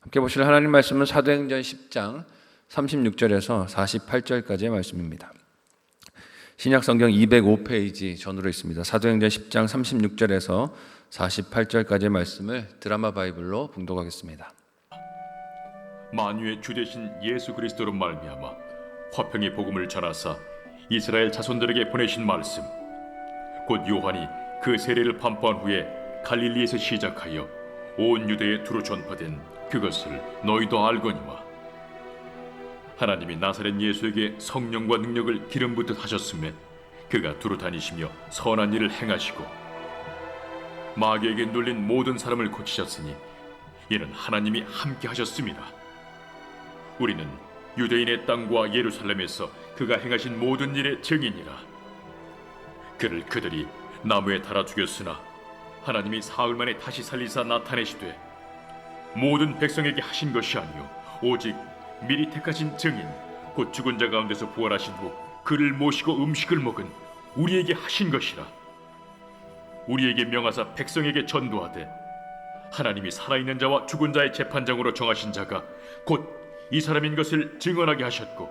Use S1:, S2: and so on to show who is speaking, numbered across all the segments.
S1: 함께 보실 하나님 말씀은 사도행전 10장 36절에서 48절까지의 말씀입니다. 신약성경 205페이지 전으로 있습니다. 사도행전 10장 36절에서 48절까지의 말씀을 드라마 바이블로 봉독하겠습니다.
S2: 만유의 주 되신 예수 그리스도로 말미암아 화평의 복음을 전하사 이스라엘 자손들에게 보내신 말씀, 곧 요한이 그 세례를 반포한 후에 갈릴리에서 시작하여 온 유대에 두루 전파된 그것을 너희도 알거니와, 하나님이 나사렛 예수에게 성령과 능력을 기름 붓듯 하셨음에 그가 두루 다니시며 선한 일을 행하시고 마귀에게 눌린 모든 사람을 고치셨으니 이는 하나님이 함께 하셨습니다. 우리는 유대인의 땅과 예루살렘에서 그가 행하신 모든 일의 증인이라. 그를 그들이 나무에 달아 죽였으나 하나님이 사흘 만에 다시 살리사 나타내시되 모든 백성에게 하신 것이 아니요 오직 미리 택하신 증인 곧 죽은 자 가운데서 부활하신 후 그를 모시고 음식을 먹은 우리에게 하신 것이라. 우리에게 명하사 백성에게 전도하되 하나님이 살아있는 자와 죽은 자의 재판장으로 정하신 자가 곧 이 사람인 것을 증언하게 하셨고,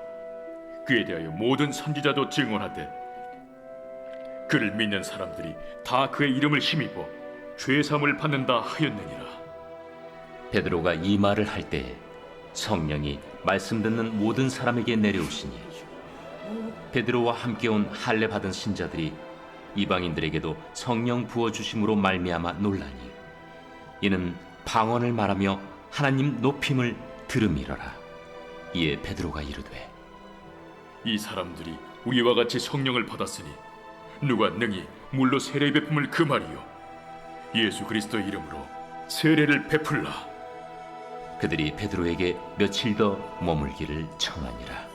S2: 그에 대하여 모든 선지자도 증언하되 그를 믿는 사람들이 다 그의 이름을 힘입어 죄사함을 받는다 하였느니라.
S3: 베드로가 이 말을 할 때에 성령이 말씀 듣는 모든 사람에게 내려오시니 베드로와 함께 온 할례 받은 신자들이 이방인들에게도 성령 부어 주심으로 말미암아 놀라니, 이는 방언을 말하며 하나님 높임을 들음이러라. 이에 베드로가 이르되
S2: 이 사람들이 우리와 같이 성령을 받았으니 누가 능히 물로 세례 베품을 금하리요 예수 그리스도의 이름으로 세례를 베풀라.
S3: 그들이 베드로에게 며칠 더 머물기를 청하니라.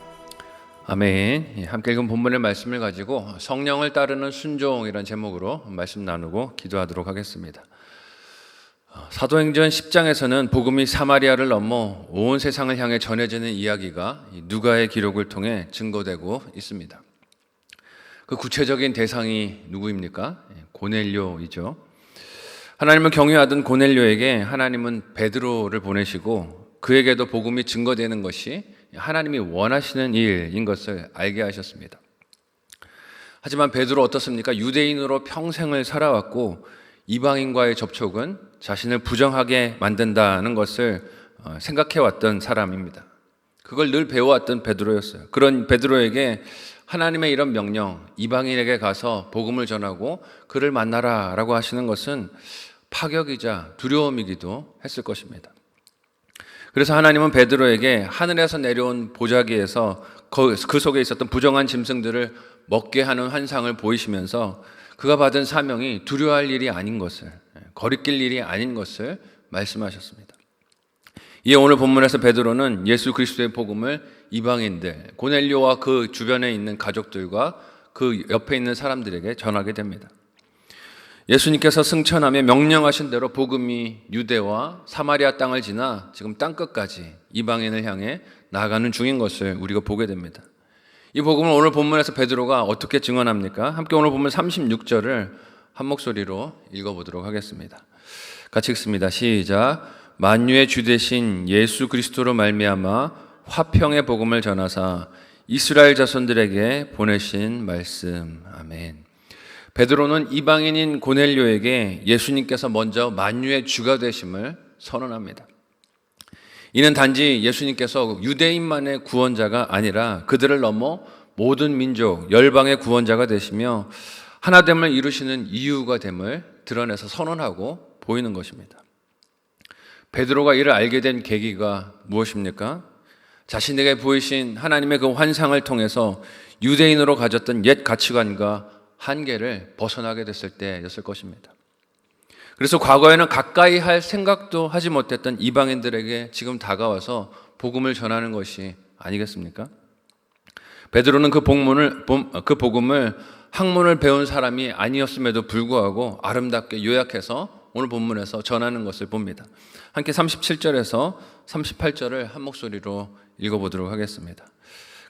S1: 아멘. 함께 읽은 본문의 말씀을 가지고 성령을 따르는 순종이라는 제목으로 말씀 나누고 기도하도록 하겠습니다. 사도행전 10장에서는 복음이 사마리아를 넘어 온 세상을 향해 전해지는 이야기가 누가의 기록을 통해 증거되고 있습니다. 그 구체적인 대상이 누구입니까? 고넬료이죠. 하나님을 경외하던 고넬료에게 하나님은 베드로를 보내시고 그에게도 복음이 증거되는 것이 하나님이 원하시는 일인 것을 알게 하셨습니다. 하지만 베드로 어떻습니까? 유대인으로 평생을 살아왔고 이방인과의 접촉은 자신을 부정하게 만든다는 것을 생각해왔던 사람입니다. 그걸 늘 배워왔던 베드로였어요. 그런 베드로에게 하나님의 이런 명령, 이방인에게 가서 복음을 전하고 그를 만나라 라고 하시는 것은 파격이자 두려움이기도 했을 것입니다. 그래서 하나님은 베드로에게 하늘에서 내려온 보자기에서 그 속에 있었던 부정한 짐승들을 먹게 하는 환상을 보이시면서 그가 받은 사명이 두려워할 일이 아닌 것을, 거리낄 일이 아닌 것을 말씀하셨습니다. 이에 오늘 본문에서 베드로는 예수 그리스도의 복음을 이방인들, 고넬료와 그 주변에 있는 가족들과 그 옆에 있는 사람들에게 전하게 됩니다. 예수님께서 승천하며 명령하신 대로 복음이 유대와 사마리아 땅을 지나 지금 땅끝까지 이방인을 향해 나아가는 중인 것을 우리가 보게 됩니다. 이 복음을 오늘 본문에서 베드로가 어떻게 증언합니까? 함께 오늘 본문 36절을 한 목소리로 읽어보도록 하겠습니다. 같이 읽습니다. 시작. 만유의 주 되신 예수 그리스도로 말미암아 화평의 복음을 전하사 이스라엘 자손들에게 보내신 말씀. 아멘. 베드로는 이방인인 고넬료에게 예수님께서 먼저 만유의 주가 되심을 선언합니다. 이는 단지 예수님께서 유대인만의 구원자가 아니라 그들을 넘어 모든 민족, 열방의 구원자가 되시며 하나됨을 이루시는 이유가 됨을 드러내서 선언하고 보이는 것입니다. 베드로가 이를 알게 된 계기가 무엇입니까? 자신에게 보이신 하나님의 그 환상을 통해서 유대인으로 가졌던 옛 가치관과 한계를 벗어나게 됐을 때였을 것입니다. 그래서 과거에는 가까이 할 생각도 하지 못했던 이방인들에게 지금 다가와서 복음을 전하는 것이 아니겠습니까? 베드로는 그 복음을 학문을 배운 사람이 아니었음에도 불구하고 아름답게 요약해서 오늘 본문에서 전하는 것을 봅니다. 함께 37절에서 38절을 한 목소리로 읽어보도록 하겠습니다.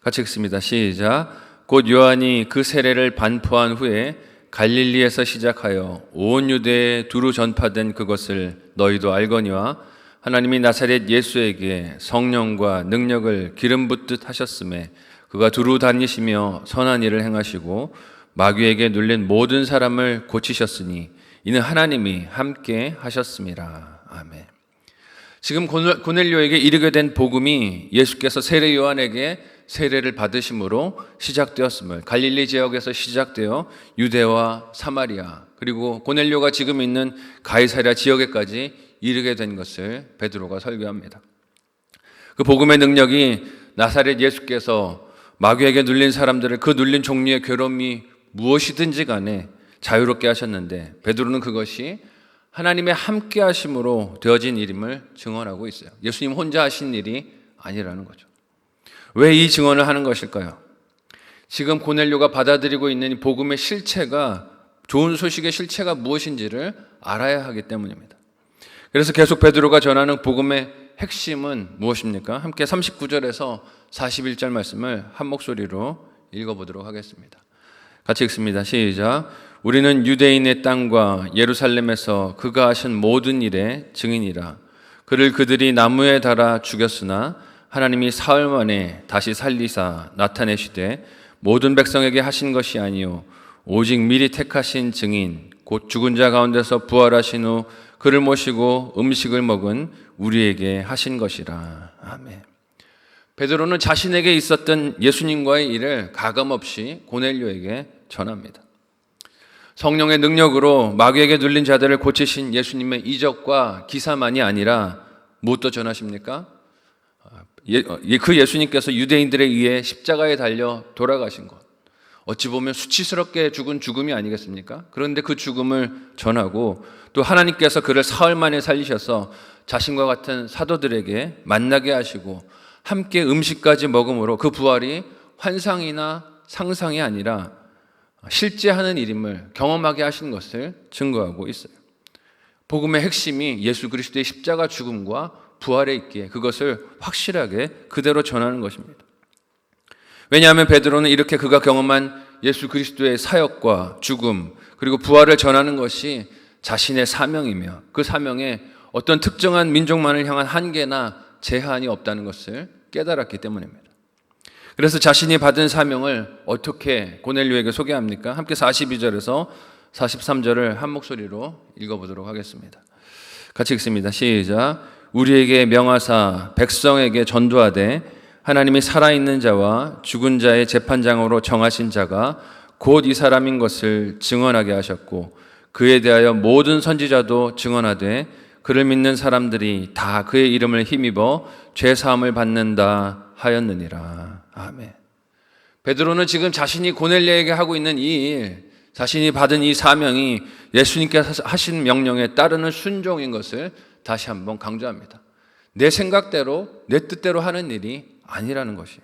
S1: 같이 읽습니다. 시작. 곧 요한이 그 세례를 반포한 후에 갈릴리에서 시작하여 온 유대에 두루 전파된 그것을 너희도 알거니와, 하나님이 나사렛 예수에게 성령과 능력을 기름 붓듯 하셨음에 그가 두루 다니시며 선한 일을 행하시고 마귀에게 눌린 모든 사람을 고치셨으니 이는 하나님이 함께 하셨음이라. 아멘. 지금 고넬료에게 이르게 된 복음이 예수께서 세례 요한에게 세례를 받으심으로 시작되었음을, 갈릴리 지역에서 시작되어 유대와 사마리아 그리고 고넬료가 지금 있는 가이사랴 지역에까지 이르게 된 것을 베드로가 설교합니다. 그 복음의 능력이 나사렛 예수께서 마귀에게 눌린 사람들을 그 눌린 종류의 괴로움이 무엇이든지 간에 자유롭게 하셨는데 베드로는 그것이 하나님의 함께 하심으로 되어진 일임을 증언하고 있어요. 예수님 혼자 하신 일이 아니라는 거죠. 왜 이 증언을 하는 것일까요? 지금 고넬료가 받아들이고 있는 이 복음의 실체가, 좋은 소식의 실체가 무엇인지를 알아야 하기 때문입니다. 그래서 계속 베드로가 전하는 복음의 핵심은 무엇입니까? 함께 39절에서 41절 말씀을 한 목소리로 읽어보도록 하겠습니다. 같이 읽습니다. 시작. 우리는 유대인의 땅과 예루살렘에서 그가 하신 모든 일의 증인이라. 그를 그들이 나무에 달아 죽였으나 하나님이 사흘 만에 다시 살리사 나타내시되 모든 백성에게 하신 것이 아니요 오직 미리 택하신 증인 곧 죽은 자 가운데서 부활하신 후 그를 모시고 음식을 먹은 우리에게 하신 것이라. 아멘. 베드로는 자신에게 있었던 예수님과의 일을 가감없이 고넬료에게 전합니다. 성령의 능력으로 마귀에게 눌린 자들을 고치신 예수님의 이적과 기사만이 아니라 무엇도 전하십니까? 그 예수님께서 유대인들에 의해 십자가에 달려 돌아가신 것, 어찌 보면 수치스럽게 죽은 죽음이 아니겠습니까? 그런데 그 죽음을 전하고 또 하나님께서 그를 사흘 만에 살리셔서 자신과 같은 사도들에게 만나게 하시고 함께 음식까지 먹음으로 그 부활이 환상이나 상상이 아니라 실제 하는 일임을 경험하게 하신 것을 증거하고 있어요. 복음의 핵심이 예수 그리스도의 십자가 죽음과 부활에 있기에 그것을 확실하게 그대로 전하는 것입니다. 왜냐하면 베드로는 이렇게 그가 경험한 예수 그리스도의 사역과 죽음 그리고 부활을 전하는 것이 자신의 사명이며 그 사명에 어떤 특정한 민족만을 향한 한계나 제한이 없다는 것을 깨달았기 때문입니다. 그래서 자신이 받은 사명을 어떻게 고넬료에게 소개합니까? 함께 42절에서 43절을 한 목소리로 읽어보도록 하겠습니다. 같이 읽습니다. 시작. 우리에게 명하사 백성에게 전도하되 하나님이 살아있는 자와 죽은 자의 재판장으로 정하신 자가 곧 이 사람인 것을 증언하게 하셨고 그에 대하여 모든 선지자도 증언하되 그를 믿는 사람들이 다 그의 이름을 힘입어 죄사함을 받는다 하였느니라. 아멘. 베드로는 지금 자신이 고넬료에게 하고 있는 이 일, 자신이 받은 이 사명이 예수님께서 하신 명령에 따르는 순종인 것을 다시 한번 강조합니다. 내 생각대로 내 뜻대로 하는 일이 아니라는 것이에요.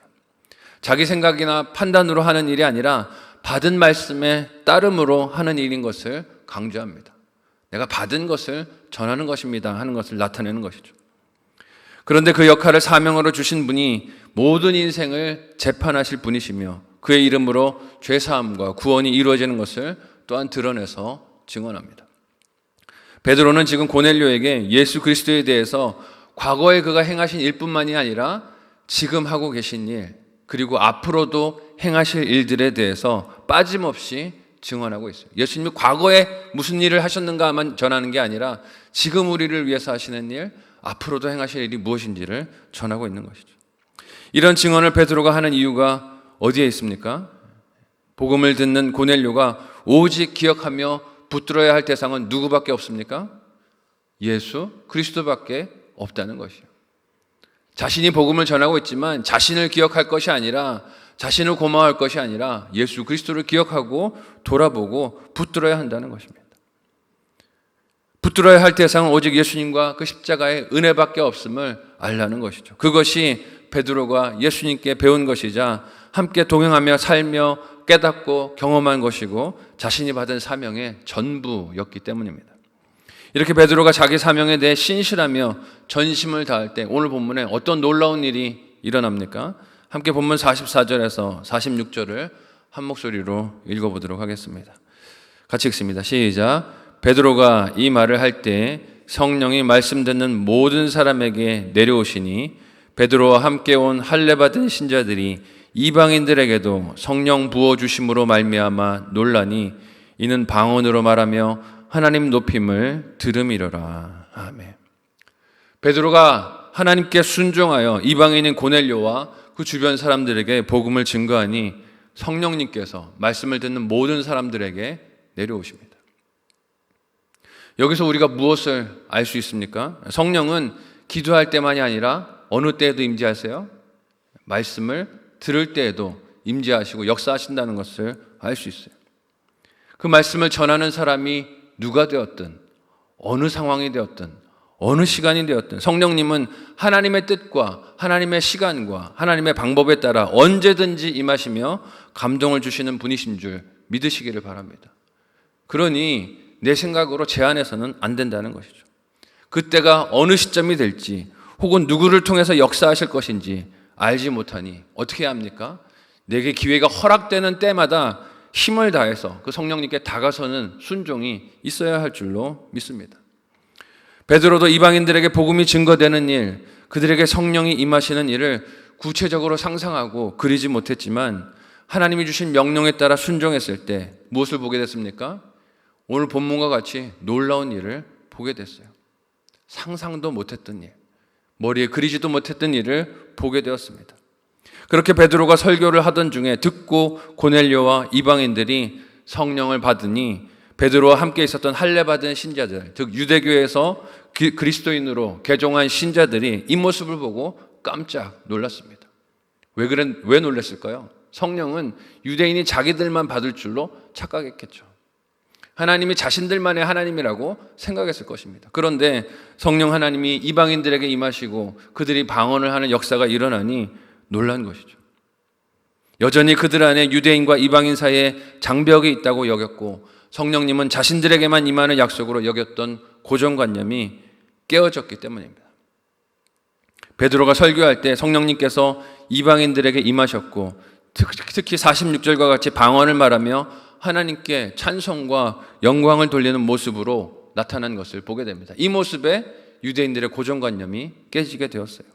S1: 자기 생각이나 판단으로 하는 일이 아니라 받은 말씀에 따름으로 하는 일인 것을 강조합니다. 내가 받은 것을 전하는 것입니다 하는 것을 나타내는 것이죠. 그런데 그 역할을 사명으로 주신 분이 모든 인생을 재판하실 분이시며 그의 이름으로 죄사함과 구원이 이루어지는 것을 또한 드러내서 증언합니다. 베드로는 지금 고넬료에게 예수 그리스도에 대해서 과거에 그가 행하신 일뿐만이 아니라 지금 하고 계신 일 그리고 앞으로도 행하실 일들에 대해서 빠짐없이 증언하고 있어요. 예수님이 과거에 무슨 일을 하셨는가만 전하는 게 아니라 지금 우리를 위해서 하시는 일, 앞으로도 행하실 일이 무엇인지를 전하고 있는 것이죠. 이런 증언을 베드로가 하는 이유가 어디에 있습니까? 복음을 듣는 고넬료가 오직 기억하며 붙들어야 할 대상은 누구밖에 없습니까? 예수 그리스도밖에 없다는 것이에요. 자신이 복음을 전하고 있지만 자신을 기억할 것이 아니라 자신을 고마워할 것이 아니라 예수 그리스도를 기억하고 돌아보고 붙들어야 한다는 것입니다. 붙들어야 할 대상은 오직 예수님과 그 십자가의 은혜밖에 없음을 알라는 것이죠. 그것이 베드로가 예수님께 배운 것이자 함께 동행하며 살며 깨닫고 경험한 것이고 자신이 받은 사명의 전부였기 때문입니다. 이렇게 베드로가 자기 사명에 대해 신실하며 전심을 다할 때 오늘 본문에 어떤 놀라운 일이 일어납니까? 함께 본문 44절에서 46절을 한 목소리로 읽어보도록 하겠습니다. 같이 읽습니다. 시작. 베드로가 이 말을 할 때 성령이 말씀 듣는 모든 사람에게 내려오시니 베드로와 함께 온 할례 받은 신자들이 이방인들에게도 성령 부어 주심으로 말미암아 놀라니 이는 방언으로 말하며 하나님 높임을 들음이로라. 아멘. 베드로가 하나님께 순종하여 이방인인 고넬료와 그 주변 사람들에게 복음을 증거하니 성령님께서 말씀을 듣는 모든 사람들에게 내려오십니다. 여기서 우리가 무엇을 알 수 있습니까? 성령은 기도할 때만이 아니라 어느 때에도 임재하세요? 말씀을 들을 때에도 임재하시고 역사하신다는 것을 알 수 있어요. 그 말씀을 전하는 사람이 누가 되었든 어느 상황이 되었든 어느 시간이 되었든 성령님은 하나님의 뜻과 하나님의 시간과 하나님의 방법에 따라 언제든지 임하시며 감동을 주시는 분이신 줄 믿으시기를 바랍니다. 그러니 내 생각으로 제한해서는 안 된다는 것이죠. 그때가 어느 시점이 될지 혹은 누구를 통해서 역사하실 것인지 알지 못하니 어떻게 해야 합니까? 내게 기회가 허락되는 때마다 힘을 다해서 그 성령님께 다가서는 순종이 있어야 할 줄로 믿습니다. 베드로도 이방인들에게 복음이 증거되는 일, 그들에게 성령이 임하시는 일을 구체적으로 상상하고 그리지 못했지만 하나님이 주신 명령에 따라 순종했을 때 무엇을 보게 됐습니까? 오늘 본문과 같이 놀라운 일을 보게 됐어요. 상상도 못했던 일, 머리에 그리지도 못했던 일을 보게 되었습니다. 그렇게 베드로가 설교를 하던 중에 듣고 고넬료와 이방인들이 성령을 받으니 베드로와 함께 있었던 할례 받은 신자들, 즉 유대교에서 그리스도인으로 개종한 신자들이 이 모습을 보고 깜짝 놀랐습니다. 왜 놀랐을까요? 성령은 유대인이 자기들만 받을 줄로 착각했겠죠. 하나님이 자신들만의 하나님이라고 생각했을 것입니다. 그런데 성령 하나님이 이방인들에게 임하시고 그들이 방언을 하는 역사가 일어나니 놀란 것이죠. 여전히 그들 안에 유대인과 이방인 사이에 장벽이 있다고 여겼고 성령님은 자신들에게만 임하는 약속으로 여겼던 고정관념이 깨어졌기 때문입니다. 베드로가 설교할 때 성령님께서 이방인들에게 임하셨고 특히 46절과 같이 방언을 말하며 하나님께 찬송과 영광을 돌리는 모습으로 나타난 것을 보게 됩니다. 이 모습에 유대인들의 고정관념이 깨지게 되었어요.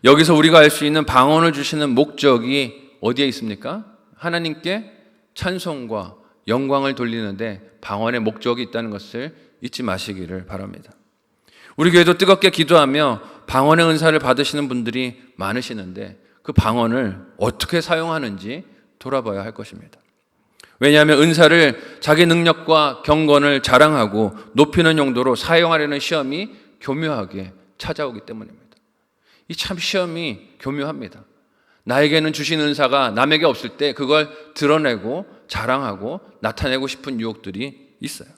S1: 여기서 우리가 알 수 있는 방언을 주시는 목적이 어디에 있습니까? 하나님께 찬송과 영광을 돌리는데 방언의 목적이 있다는 것을 잊지 마시기를 바랍니다. 우리 교회도 뜨겁게 기도하며 방언의 은사를 받으시는 분들이 많으시는데 그 방언을 어떻게 사용하는지 돌아봐야 할 것입니다. 왜냐하면 은사를 자기 능력과 경건을 자랑하고 높이는 용도로 사용하려는 시험이 교묘하게 찾아오기 때문입니다. 이 참 시험이 교묘합니다. 나에게는 주신 은사가 남에게 없을 때 그걸 드러내고 자랑하고 나타내고 싶은 유혹들이 있어요.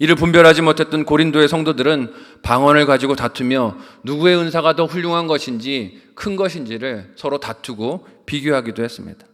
S1: 이를 분별하지 못했던 고린도의 성도들은 방언을 가지고 다투며 누구의 은사가 더 훌륭한 것인지 큰 것인지를 서로 다투고 비교하기도 했습니다.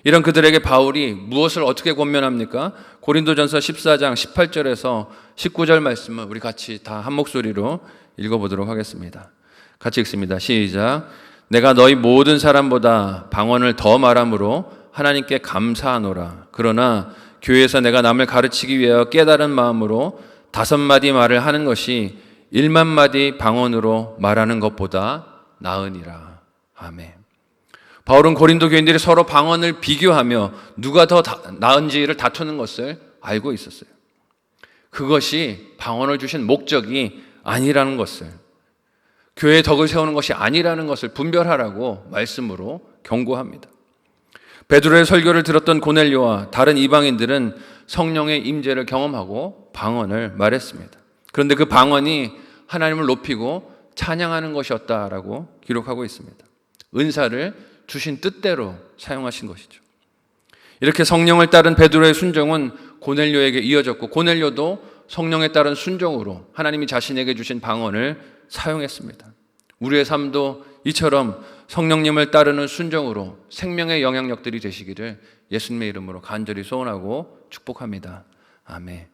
S1: 이런 그들에게 바울이 무엇을 어떻게 권면합니까? 고린도전서 14장 18절에서 19절 말씀을 우리 같이 다 한 목소리로 읽어보도록 하겠습니다. 같이 읽습니다. 시작. 내가 너희 모든 사람보다 방언을 더 말함으로 하나님께 감사하노라. 그러나 교회에서 내가 남을 가르치기 위하여 깨달은 마음으로 5마디 말을 하는 것이 1만 마디 방언으로 말하는 것보다 나으니라. 아멘. 바울은 고린도 교인들이 서로 방언을 비교하며 누가 더 나은지를 다투는 것을 알고 있었어요. 그것이 방언을 주신 목적이 아니라는 것을, 교회의 덕을 세우는 것이 아니라는 것을 분별하라고 말씀으로 경고합니다. 베드로의 설교를 들었던 고넬료와 다른 이방인들은 성령의 임재를 경험하고 방언을 말했습니다. 그런데 그 방언이 하나님을 높이고 찬양하는 것이었다라고 기록하고 있습니다. 은사를 주신 뜻대로 사용하신 것이죠. 이렇게 성령을 따른 베드로의 순종은 고넬료에게 이어졌고 고넬료도 성령에 따른 순종으로 하나님이 자신에게 주신 방언을 사용했습니다. 우리의 삶도 이처럼 성령님을 따르는 순종으로 생명의 영향력들이 되시기를 예수님의 이름으로 간절히 소원하고 축복합니다. 아멘.